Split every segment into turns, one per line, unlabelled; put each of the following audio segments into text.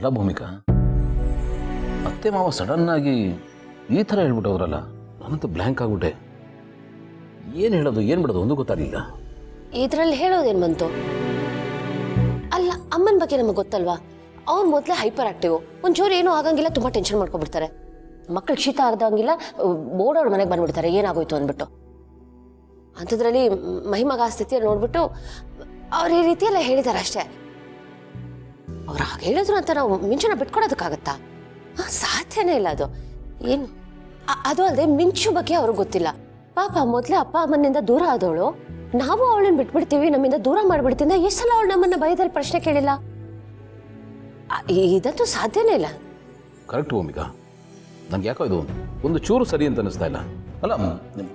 ಅಲ್ಲ ಭೂಮಿಕಾ, ಅತ್ತೆ ಮಾವ ಸಡನ್ನಾಗಿ ಈ ಥರ ಹೇಳ್ಬಿಟ್ಟವ್ರಲ್ಲ, ನಾನಂತೂ ಬ್ಲ್ಯಾಂಕ್ ಆಗ್ಬಿಟ್ಟೆ. ಏನು ಹೇಳೋದು ಏನು ಬಿಡೋದು ಒಂದು ಗೊತ್ತಾಗಲಿಲ್ಲ.
ಇದರಲ್ಲಿ ಹೇಳೋದೇನು ಬಂತು? ಅಲ್ಲ, ಅಮ್ಮನ ಬಗ್ಗೆ ನಮಗೆ ಗೊತ್ತಲ್ವಾ, ಅವ್ರು ಮೊದಲೇ ಹೈಪರ್ ಆಕ್ಟಿವ್. ಒಂಚೂರು ಏನೂ ಆಗಂಗಿಲ್ಲ, ತುಂಬ ಟೆನ್ಷನ್ ಮಾಡ್ಕೊಬಿಡ್ತಾರೆ. ಮಕ್ಕಳು ಶೀತ ಆಗ್ದಂಗಿಲ್ಲ, ಬೋರ್ಡವ್ರ ಮನೆಗೆ ಬಂದ್ಬಿಡ್ತಾರೆ ಏನಾಗೋಯ್ತು ಅಂದ್ಬಿಟ್ಟು. ಅಂಥದ್ರಲ್ಲಿ ಮಹಿಮಗ ಆ ಸ್ಥಿತಿಯಲ್ಲಿ ನೋಡ್ಬಿಟ್ಟು ಅವ್ರು ಈ ರೀತಿಯೆಲ್ಲ ಹೇಳಿದ್ದಾರೆ ಅಷ್ಟೇ. ಅವ್ರು ಹಾಗೆ ಹೇಳಿದ್ರು ಅಂತ ನಾವು ಮಿಂಚುನ ಬಿಟ್ಕೊಡೋದಕ್ಕಾಗತ್ತಾ? ಸಾಧ್ಯನೇ ಇಲ್ಲ ಅದು. ಏನು ಅದು ಅಲ್ಲದೆ ಮಿಂಚು ಬಗ್ಗೆ ಅವ್ರಿಗೆ ಗೊತ್ತಿಲ್ಲ. ಪಾಪ ಮೊದಲೇ ಅಪ್ಪ ಅಮ್ಮನಿಂದ ದೂರ ಆದವಳು, ನಾವು ಅವಳನ್ನ ಬಿಟ್ಬಿಡ್ತೀವಿ, ನಮ್ಮಿಂದ ದೂರ ಮಾಡ್ಬಿಡ್ತೀನಿ. ಎಷ್ಟು ಸಲ ಅವಳು ನಮ್ಮನ್ನ ಭಯದಲ್ಲಿ ಪ್ರಶ್ನೆ ಕೇಳಿಲ್ಲ? ಇದಂತೂ ಸಾಧ್ಯನೇ ಇಲ್ಲ.
ಕರೆಕ್ಟ್ ಭೂಮಿಕಾ, ನಂಗೆ ಯಾಕೋ ಇದು ಒಂದು ಚೂರು ಸರಿ ಅಂತ ಅನಿಸ್ತಾ ಇಲ್ಲ. ಅಲ್ಲ,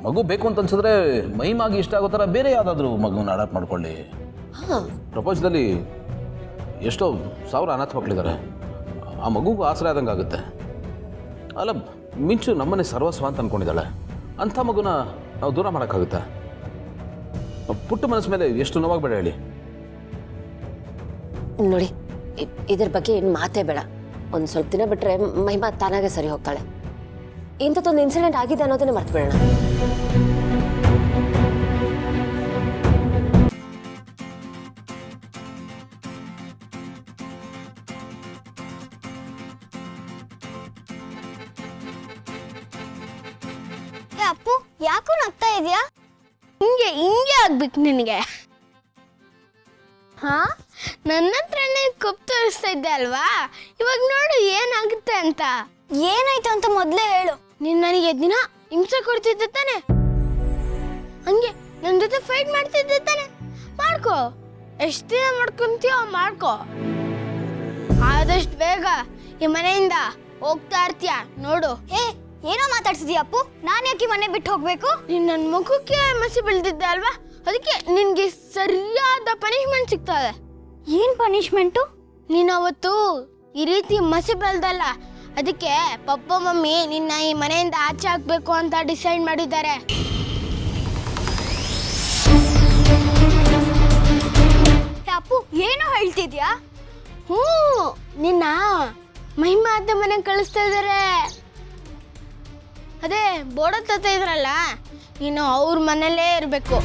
ಮಗು ಬೇಕು ಅಂತ ಅನ್ಸಿದ್ರೆ ಮೈಮಾಗಿ ಇಷ್ಟ ಆಗೋ ಥರ ಬೇರೆ ಯಾವುದಾದ್ರೂ ಮಗುನ ಅಡಾಪ್ಟ್ ಮಾಡ್ಕೊಳ್ಳಿ. ಪ್ರಪಂಚದಲ್ಲಿ ಎಷ್ಟೋ ಸಾವಿರ ಅನಾಥ ಮಕ್ಕಳಿದ್ದಾರೆ, ಆ ಮಗುಗೂ ಆಸರೆ ಆದಂಗೆ ಆಗುತ್ತೆ. ಅಲ್ಲ, ಮಿಂಚು ನಮ್ಮನೆ ಸರ್ವಸ್ವ ಅಂತ ಅಂದ್ಕೊಂಡಿದ್ದಾಳೆ, ಅಂಥ ಮಗುನ ನಾವು ದೂರ ಮಾಡೋಕ್ಕಾಗುತ್ತಾ? ಪುಟ್ಟ ಮನಸ್ಸು ಮೇಲೆ ಎಷ್ಟು ನೋವಾಗಬೇಡ ಹೇಳಿ.
ನೋಡಿ, ಇದ್ರ ಬಗ್ಗೆ ಏನು ಮಾತೇ ಬೇಡ. ಒಂದು ಸ್ವಲ್ಪ ದಿನ ಬಿಟ್ಟರೆ ಮಹಿಮಾ ತಾನಾಗೆ ಸರಿ ಹೋಗ್ತಾಳೆ. ಇಂಥದ್ದೊಂದು ಇನ್ಸಿಡೆಂಟ್ ಆಗಿದೆ ಅನ್ನೋದನ್ನೇ ಮರ್ತು ಬಿಡೋಣ.
ಅಪ್ಪು, ಯಾಕೋ ನಗ್ತಾ ಇದೆಯಾ? ಹಿಂಗೆ ಹಿಂಗೆ ಆಗ್ಬೇಕು ನಿನಗೆ. ಹಾ, ನನ್ನ ಹತ್ರನೇ ಕೊಪ್ಪು ತೋರಿಸ್ತಾ ಇದ್ದೆ ಅಲ್ವಾ? ಇವಾಗ ನೋಡು ಏನಾಗುತ್ತೆ ಅಂತ. ಏನಾಯ್ತು ಅಂತ ಮೊದಲೇ ಹೇಳು. ನೀನು ನನಗೆ ದಿನ ಹಿಂಸೆ ಕೊಡ್ತಿದ್ದೆ ತಾನೆ, ಹಂಗೆ ನನ್ನ ಜೊತೆ ಫೈಟ್ ಮಾಡ್ತಿದ್ದೆ ತಾನೆ. ಮಾಡ್ಕೋ, ಎಷ್ಟು ದಿನ ಮಾಡ್ಕೊಂತೀಯೋ ಮಾಡ್ಕೋ. ಆದಷ್ಟು ಬೇಗ ಈ ಮನೆಯಿಂದ ಹೋಗ್ತಾ ಇರ್ತೀಯ ನೋಡು. ಏನೋ ಮಾತಾಡ್ಸಿದ್ಯಾ ಅಪ್ಪು? ನಾನು ಯಾಕೆ ಮನೆ ಬಿಟ್ಟು ಹೋಗ್ಬೇಕು? ನೀನು ನನ್ನ ಮುಖಕ್ಕೆ ಮಸಿ ಬೆಳೆದಿದ್ದೆ ಅಲ್ವಾ, ಅದಕ್ಕೆ ನಿನ್ಗೆ ಸರಿಯಾದ ಪನಿಷ್ಮೆಂಟ್ ಸಿಗ್ತದೆ. ಏನ್ ಪನಿಷ್ಮೆಂಟು? ನೀನು ಅವತ್ತು ಈ ರೀತಿ ಮಸಿ ಬೆಳೆದಲ್ಲ, ಅದಕ್ಕೆ ಪಪ್ಪ ಮಮ್ಮಿ ನಿನ್ನ ಈ ಮನೆಯಿಂದ ಆಚೆ ಹಾಕ್ಬೇಕು ಅಂತ ಡಿಸೈಡ್ ಮಾಡಿದ್ದಾರೆ. ಅಪ್ಪು, ಏನೋ ಹೇಳ್ತಿದ್ಯಾ? ನಿನ್ನ ಮಹಿಮಾ ಅತ್ತೆ ಮನೆಗೆ ಕಳಿಸ್ತಾ ಇದ್ದಾರೆ. ಅದೇ ಬೋರ್ಡ್ ಹತ್ತ ಇದ್ರಲ್ಲ, ನೀನು ಅವ್ರ ಮನೇಲೇ ಇರಬೇಕು.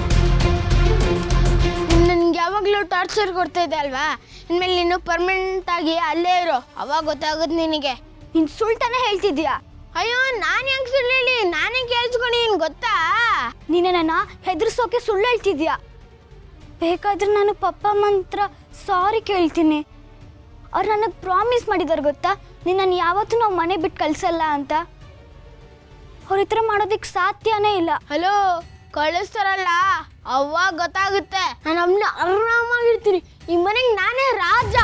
ನನ್ಗೆ ಯಾವಾಗಲೂ ಟಾರ್ಚರ್ ಕೊಡ್ತಾ ಇದೆ ಅಲ್ವಾ, ಇನ್ಮೇಲೆ ನೀನು ಪರ್ಮನೆಂಟ್ ಆಗಿ ಅಲ್ಲೇ ಇರೋ, ಅವಾಗ ಗೊತ್ತಾಗುತ್ತೆ ನಿನಗೆ. ನೀನು ಸುಳ್ತಾನೆ ಹೇಳ್ತಿದ್ಯಾ? ಅಯ್ಯೋ, ನಾನು ಹೆಂಗೆ ಸುಳ್ಳು ಹೇಳಿ? ನಾನೇ ಕೇಳಿಸ್ಕೊಂಡು ನೀನು ಗೊತ್ತಾ? ನೀನು ನನ್ನ ಹೆದರ್ಸೋಕೆ ಸುಳ್ಳು ಹೇಳ್ತಿದ್ಯಾ? ಬೇಕಾದ್ರೆ ನಾನು ಪಪ್ಪ ಮಂತ್ರ ಸಾರಿ ಕೇಳ್ತೀನಿ. ಅವ್ರು ನನಗೆ ಪ್ರಾಮಿಸ್ ಮಾಡಿದಾರೆ ಗೊತ್ತಾ, ನೀನು ಯಾವತ್ತೂ ನಾವು ಮನೆ ಬಿಟ್ಟು ಕಳ್ಸಲ್ಲ ಅಂತ. ಅವ್ರ ಈ ಥರ ಮಾಡೋದಕ್ಕೆ ಸಾಧ್ಯನೇ ಇಲ್ಲ. ಹಲೋ, ಕಳಿಸ್ತಾರಲ್ಲ ಅವಾಗ ಗೊತ್ತಾಗುತ್ತೆ. ನಾನು ಅಮ್ಮನ ಆರಾಮಾಗಿರ್ತೀನಿ, ಈ ಮನೆಗೆ ನಾನೇ ರಾಜ.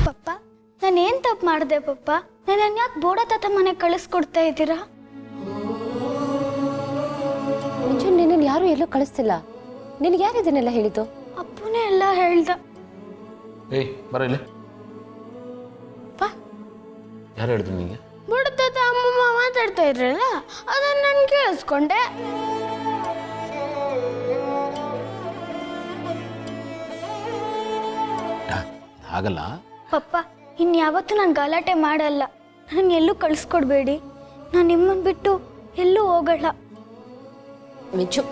ಪಪ್ಪ, ನಾನೇನು ತಪ್ಪು ಮಾಡಿದೆ ಪಪ್ಪ? ನನ್ನ ಯಾಕೆ ಬೋಡ ತಾತ ಮನೆಗೆ ಕಳಿಸ್ಕೊಡ್ತಾ ಇದ್ದೀರಾ?
ನಿನ್ನನ್ನು ಯಾರು ಎಲ್ಲೂ ಕಳಿಸ್ತಿಲ್ಲ. ನಿನಗೆ ಯಾರು ಇದನ್ನೆಲ್ಲ ಹೇಳಿದ್ದು?
ಅಪ್ಪನೇ ಎಲ್ಲ ಹೇಳ್ದ.
ಏಯ್, ಬರ ಇಲ್ಲಿ. ಯಾರು ಹೇಳಿದ್ರು ನಿಮಗೆ?
ಬಿಡ್ತದ ಅಮ್ಮಮ್ಮ ಮಾತಾಡ್ತಾ ಇದ್ರಲ್ಲ, ಅದನ್ನ ನಾನು ಕೇಳಿಸ್ಕೊಂಡೆ.
ಹಾಗಲ್ಲ
ಪಪ್ಪ, ಇನ್ಯಾವತ್ತೂ ನಾನು ಗಲಾಟೆ ಮಾಡಲ್ಲ. ನನ್ನ ಎಲ್ಲೂ ಕಳಿಸ್ಕೊಡ್ಬೇಡಿ. ನಾನು ನಿಮ್ಮನ್ನು ಬಿಟ್ಟು ಎಲ್ಲೂ ಹೋಗಲ್ಲ.
ಮಿಂಚು,